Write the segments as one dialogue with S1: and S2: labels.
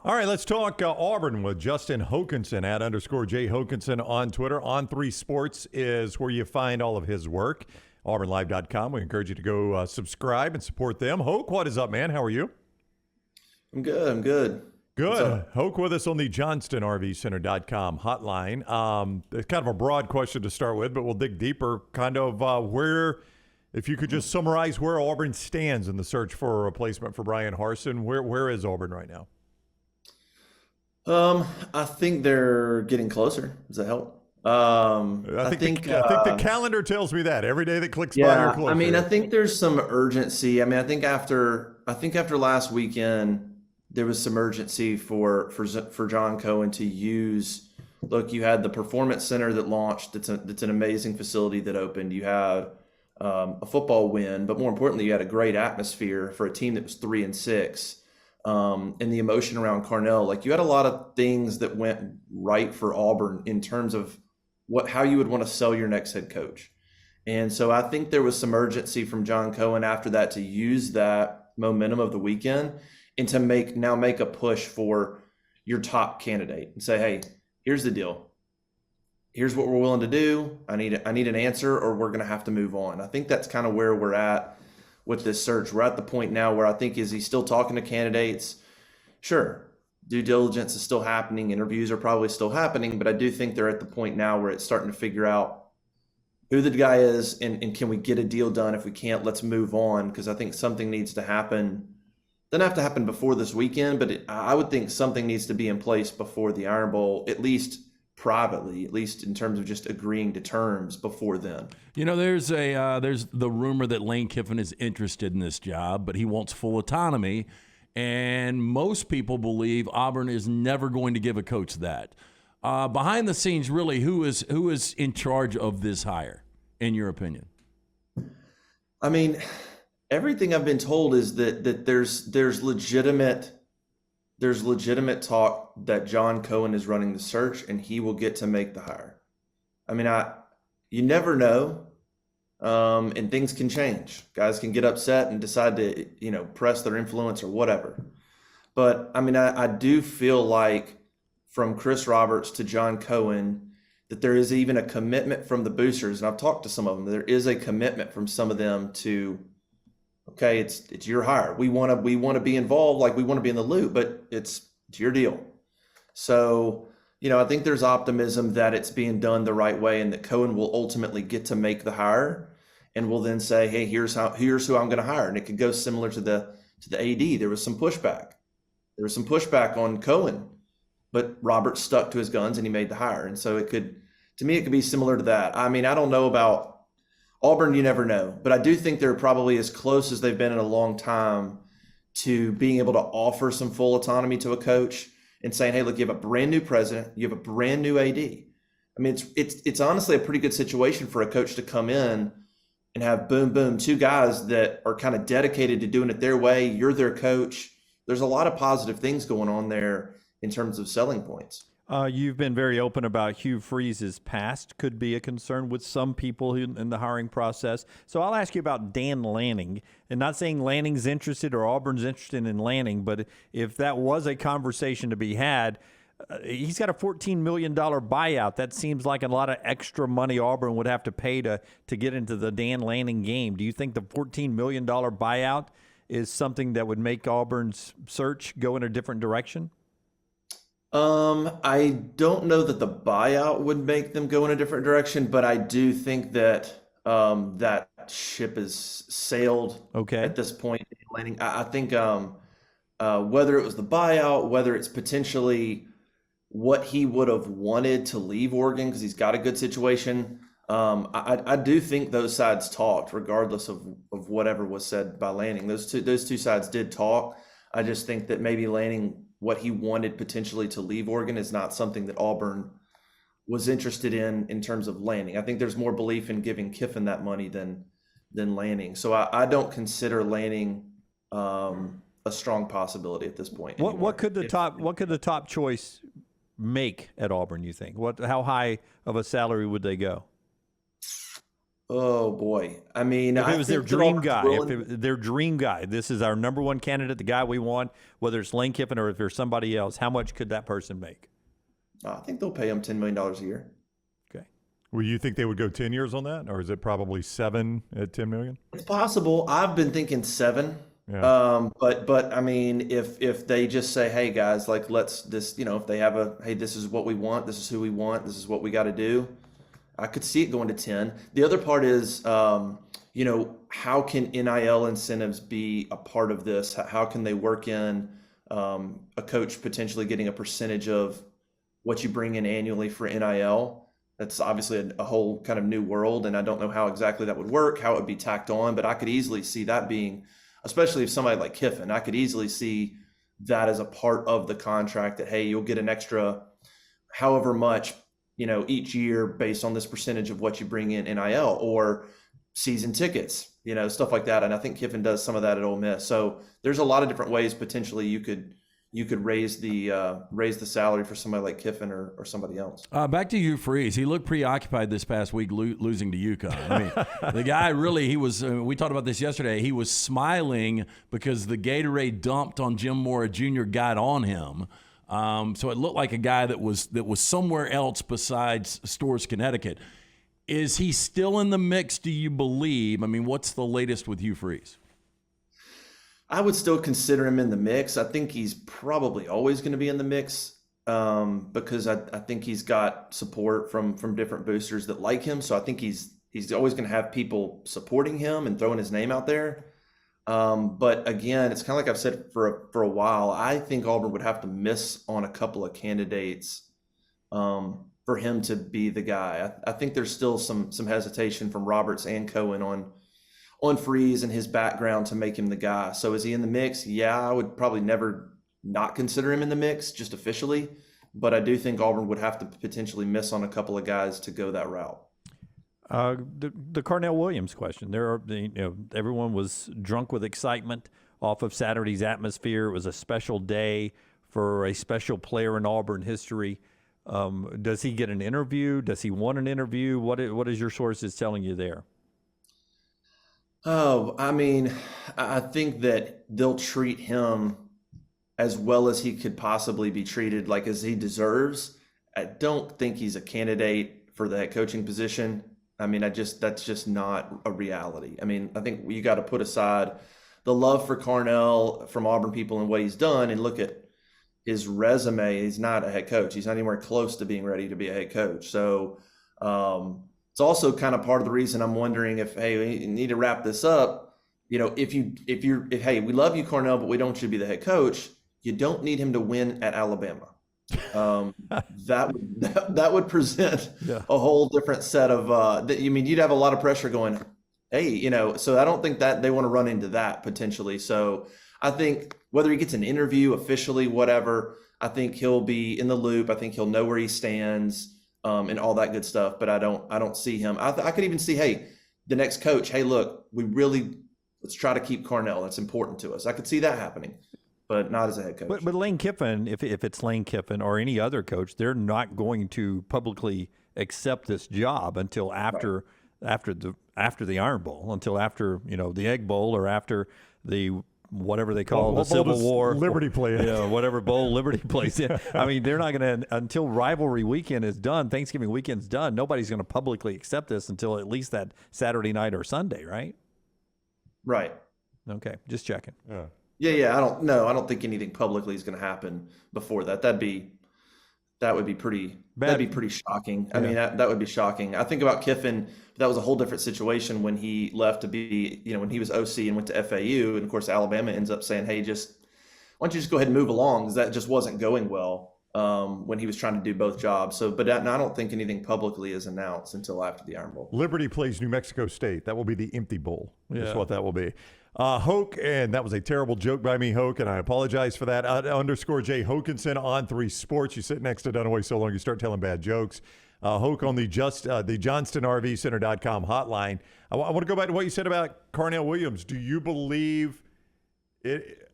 S1: All right, let's talk Auburn with Justin Hokanson at _J Hokanson on Twitter. On3 Sports is where you find all of his work. AuburnLive.com. We encourage you to go subscribe and support them. Hoke, what is up, man? How are you?
S2: I'm good.
S1: Good. Hoke with us on the JohnstonRVCenter.com hotline. It's kind of a broad question to start with, but we'll dig deeper. Kind of where, if you could just summarize where Auburn stands in the search for a replacement for Brian Harsin, where is Auburn right now?
S2: I think they're getting closer. Does that help?
S1: I think the calendar tells me that every day that clicks by, you're closer.
S2: I mean, I think there's some urgency. I mean, I think after last weekend, there was some urgency for John Cohen to use. Look, you had the Performance Center that launched. It's an amazing facility that opened. You had a football win, but more importantly, you had a great atmosphere for a team that was 3-6. And the emotion around Carnell, like you had a lot of things that went right for Auburn in terms of how you would want to sell your next head coach. And so I think there was some urgency from John Cohen after that to use that momentum of the weekend and to make a push for your top candidate and say, hey, here's the deal. Here's what we're willing to do. I need an answer, or we're going to have to move on. I think that's kind of where we're at with this search. We're at the point now where I think, is he still talking to candidates? Sure. Due diligence is still happening. Interviews are probably still happening, but I do think they're at the point now where it's starting to figure out who the guy is and can we get a deal done? If we can't, let's move on, because I think something needs to happen. Doesn't have to happen before this weekend, but I would think something needs to be in place before the Iron Bowl, at least privately, at least in terms of just agreeing to terms before then.
S3: You know, there's the rumor that Lane Kiffin is interested in this job, but he wants full autonomy, and most people believe Auburn is never going to give a coach that. Behind the scenes, really, who is in charge of this hire, in your opinion?
S2: I mean, everything I've been told is that there's legitimate talk that John Cohen is running the search and he will get to make the hire. I mean, you never know, and things can change. Guys can get upset and decide to, press their influence or whatever. But I mean, I do feel like from Chris Roberts to John Cohen that there is even a commitment from the boosters, and I've talked to some of them. There is a commitment from some of them to, okay, it's your hire. We want to be involved, like we want to be in the loop, but it's your deal. So, I think there's optimism that it's being done the right way and that Cohen will ultimately get to make the hire and will then say, hey, here's who I'm going to hire. And it could go similar to the AD. There was some pushback. On Cohen, but Roberts stuck to his guns and he made the hire. And so it could be similar to that. I mean, I don't know about Auburn, you never know, but I do think they're probably as close as they've been in a long time to being able to offer some full autonomy to a coach and saying, hey, look, you have a brand new president, you have a brand new AD. I mean, it's honestly a pretty good situation for a coach to come in and have boom, two guys that are kind of dedicated to doing it their way. You're their coach. There's a lot of positive things going on there in terms of selling points.
S4: You've been very open about Hugh Freeze's past could be a concern with some people in the hiring process. So I'll ask you about Dan Lanning, and not saying Lanning's interested or Auburn's interested in Lanning, but if that was a conversation to be had, he's got a $14 million buyout. That seems like a lot of extra money Auburn would have to pay to get into the Dan Lanning game. Do you think the $14 million buyout is something that would make Auburn's search go in a different direction?
S2: I don't know that the buyout would make them go in a different direction, but I do think that that ship is sailed at this point. I think whether it was the buyout, whether it's potentially what he would have wanted to leave Oregon because he's got a good situation, I do think those sides talked, regardless of whatever was said by Lanning. Those two sides did talk. I just think that maybe Lanning, what he wanted potentially to leave Oregon, is not something that Auburn was interested in terms of Lanning. I think there's more belief in giving Kiffin that money than Lanning. So I don't consider Lanning a strong possibility at this point.
S4: What could the top choice make at Auburn, you think? How high of a salary would they go?
S2: Oh boy. I mean,
S4: If it
S2: I
S4: was their
S2: think that
S4: dream
S2: Auburn's
S4: guy,
S2: willing-
S4: their dream guy, this is our number one candidate, the guy we want, whether it's Lane Kiffin or if there's somebody else, how much could that person make?
S2: I think they'll pay him $10 million a year.
S4: Okay.
S1: Well, you think they would go 10 years on that, or is it probably 7 at 10 million?
S2: It's possible. I've been thinking 7.
S1: Yeah.
S2: But I mean, if they just say, hey guys, like let's this, if they have hey, this is what we want, this is who we want, this is what we got to do, I could see it going to 10. The other part is, how can NIL incentives be a part of this? How can they work in a coach potentially getting a percentage of what you bring in annually for NIL? That's obviously a whole kind of new world, and I don't know how exactly that would work, how it would be tacked on, but I could easily see that being, especially if somebody like Kiffin, I could easily see that as a part of the contract that, hey, you'll get an extra however much, each year based on this percentage of what you bring in NIL or season tickets, stuff like that. And I think Kiffin does some of that at Ole Miss. So there's a lot of different ways potentially you could raise the salary for somebody like Kiffin or somebody else.
S3: Back to Hugh Freeze. He looked preoccupied this past week losing to UConn. I mean, the guy really, he was, we talked about this yesterday, he was smiling because the Gatorade dumped on Jim Mora Jr. got on him. So it looked like a guy that was somewhere else besides Storrs, Connecticut. Is he still in the mix, do you believe? I mean, what's the latest with Hugh Freeze?
S2: I would still consider him in the mix. I think he's probably always going to be in the mix because I think he's got support from different boosters that like him. So I think he's always going to have people supporting him and throwing his name out there. But again, it's kind of like I've said for a while. I think Auburn would have to miss on a couple of candidates for him to be the guy. I think there's still some hesitation from Roberts and Cohen on Freeze and his background to make him the guy. So is he in the mix? Yeah, I would probably never not consider him in the mix just officially, but I do think Auburn would have to potentially miss on a couple of guys to go that route.
S4: The Carnell Williams question. Everyone was drunk with excitement off of Saturday's atmosphere. It was a special day for a special player in Auburn history. Does he get an interview? Does he want an interview? What is your sources telling you there?
S2: Oh, I mean, I think that they'll treat him as well as he could possibly be treated, like as he deserves. I don't think he's a candidate for the head coaching position. I mean, that's just not a reality. I mean, I think you got to put aside the love for Carnell from Auburn people and what he's done and look at his resume. He's not a head coach. He's not anywhere close to being ready to be a head coach. So, it's also kind of part of the reason I'm wondering if, hey, we need to wrap this up. If hey, we love you, Carnell, but we don't want you to be the head coach. You don't need him to win at Alabama. That would present a whole different set of. You'd have a lot of pressure going, hey, So I don't think that they want to run into that potentially. So I think whether he gets an interview officially, whatever, I think he'll be in the loop. I think he'll know where he stands. And all that good stuff, but I don't see him. I could even see, hey, the next coach, hey, look, let's try to keep Carnell. That's important to us. I could see that happening, but not as a head coach.
S4: But Lane Kiffin, if it's Lane Kiffin or any other coach, they're not going to publicly accept this job until after the Iron Bowl, until after the Egg Bowl or after the whatever they call the Civil War,
S1: Liberty play,
S4: whatever bowl Liberty plays in. I mean, they're not going to until rivalry weekend is done, Thanksgiving weekend's done. Nobody's going to publicly accept this until at least that Saturday night or Sunday, right?
S2: Right.
S4: Okay, just checking.
S2: Yeah. I don't think anything publicly is going to happen before that. That would be pretty. That'd be pretty shocking. I mean, that would be shocking. I think about Kiffin. That was a whole different situation when he left to be, when he was OC and went to FAU, and of course Alabama ends up saying, "Hey, why don't you just go ahead and move along?" Because that just wasn't going well when he was trying to do both jobs. So, but I don't think anything publicly is announced until after the Iron Bowl.
S1: Liberty plays New Mexico State. That will be the empty bowl. That's what that will be. Hoke, and that was a terrible joke by me, Hoke, and I apologize for that. _J Hokanson on 3 Sports. You sit next to Dunaway so long you start telling bad jokes. Hoke on the JohnstonRVCenter.com hotline. I want to go back to what you said about Carnell Williams. Do you believe it?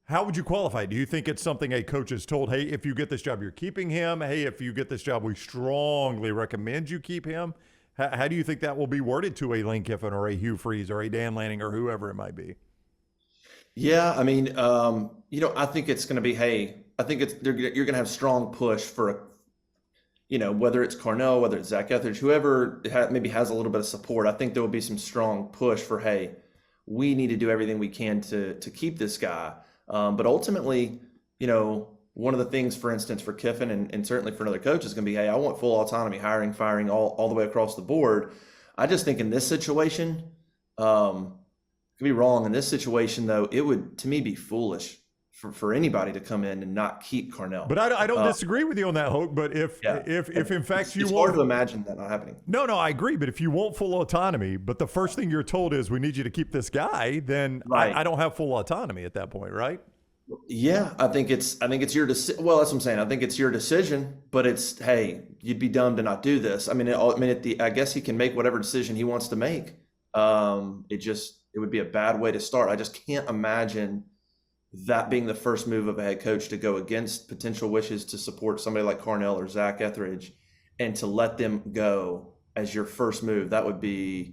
S1: How would you qualify? Do you think it's something a coach is told, hey, if you get this job, you're keeping him? Hey, if you get this job, we strongly recommend you keep him? How do you think that will be worded to a Lane Kiffin or a Hugh Freeze or a Dan Lanning or whoever it might be?
S2: Yeah, I mean, I think it's going to be, hey, I think you're going to have strong push for, whether it's Carnell, whether it's Zach Etheridge, whoever maybe has a little bit of support. I think there will be some strong push for, hey, we need to do everything we can to keep this guy. But ultimately, one of the things, for instance, for Kiffin and certainly for another coach is going to be, hey, I want full autonomy, hiring, firing, all the way across the board. I just think in this situation, could be wrong. In this situation, though, it would, to me, be foolish for anybody to come in and not keep Carnell.
S1: But I don't disagree with you on that, Hoke. But if in fact you
S2: it's
S1: want,
S2: hard to imagine that not happening.
S1: No, I agree. But if you want full autonomy, but the first thing you're told is we need you to keep this guy, then
S2: Right.
S1: I don't have full autonomy at that point, right?
S2: Yeah, I think it's your decision. Well, that's what I'm saying. I think it's your decision, but it's, hey, you'd be dumb to not do this. I mean, I guess he can make whatever decision he wants to make. It would be a bad way to start. I just can't imagine that being the first move of a head coach to go against potential wishes to support somebody like Carnell or Zach Etheridge and to let them go as your first move. That'd be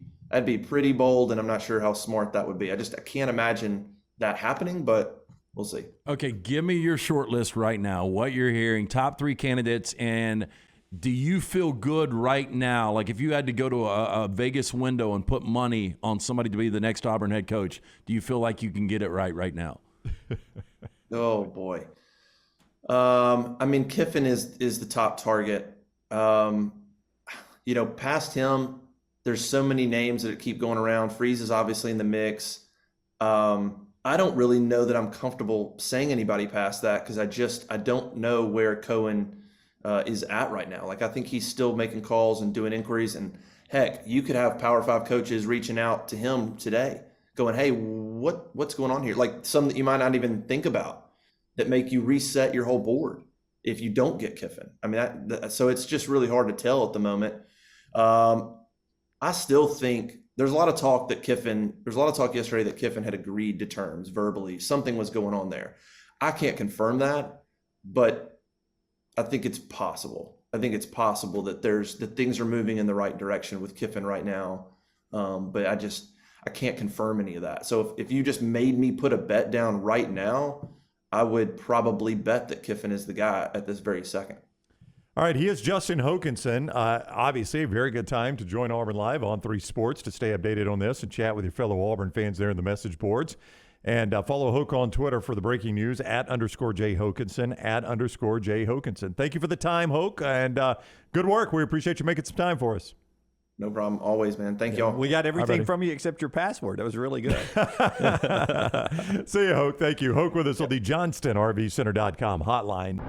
S2: pretty bold, and I'm not sure how smart that would be. I can't imagine that happening, but we'll see.
S3: Okay, give me your short list right now, what you're hearing, top 3 candidates, and do you feel good right now? Like if you had to go to a Vegas window and put money on somebody to be the next Auburn head coach, do you feel like you can get it right now?
S2: Oh boy. I mean, Kiffin is the top target. Past him, there's so many names that keep going around. Freeze is obviously in the mix. I don't really know that I'm comfortable saying anybody past that because I don't know where Cohen is at right now. Like I think he's still making calls and doing inquiries, and heck, you could have Power 5 coaches reaching out to him today going, hey, what's going on here? Like some that you might not even think about that make you reset your whole board if you don't get Kiffin. I mean, so it's just really hard to tell at the moment. I still think there's a lot of talk yesterday that Kiffin had agreed to terms verbally. Something was going on there. I can't confirm that, but I think it's possible. I think it's possible that things are moving in the right direction with Kiffin right now. But I can't confirm any of that. So if you just made me put a bet down right now, I would probably bet that Kiffin is the guy at this very second.
S1: All right, he is Justin Hokanson. Obviously, a very good time to join Auburn Live on 3 Sports to stay updated on this and chat with your fellow Auburn fans there in the message boards. And follow Hoke on Twitter for the breaking news @_J Hokanson, @_J Hokanson. Thank you for the time, Hoke, and good work. We appreciate you making some time for us.
S2: No problem. Always, man. Thank y'all.
S4: We got everything from you except your password. That was really good.
S1: See you, Hoke. Thank you. Hoke with us on the JohnstonRVCenter.com hotline.